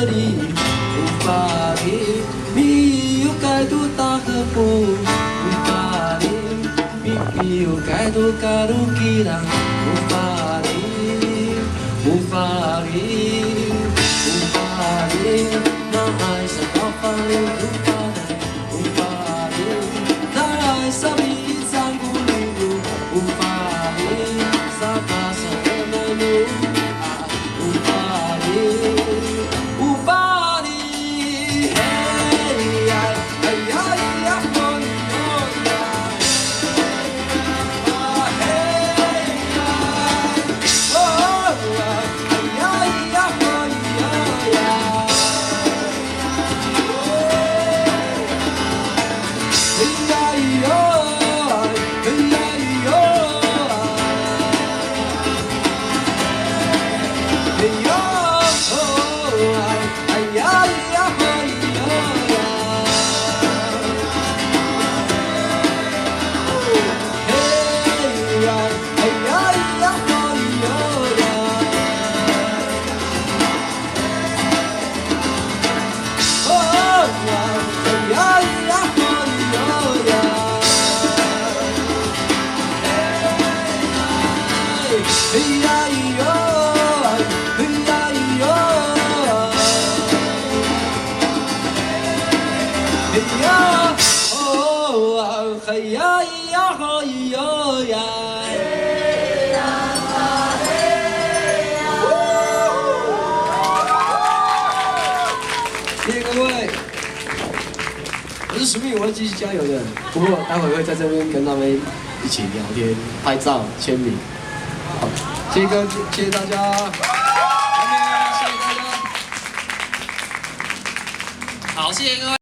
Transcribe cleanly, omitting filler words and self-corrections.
离，无法离，没有盖度大河不无法离，没有盖度盖度吉他无法离，无法离，无法离，那爱上高法离无法离，无法离，那爱上你残酷里路无法离，沙发上的那路。谢谢各位，我是史密，我会继续加油的。不过待会会在这边跟他们一起聊天、拍照、签名。好，谢谢谢谢大家，谢谢大家。好，谢谢各位。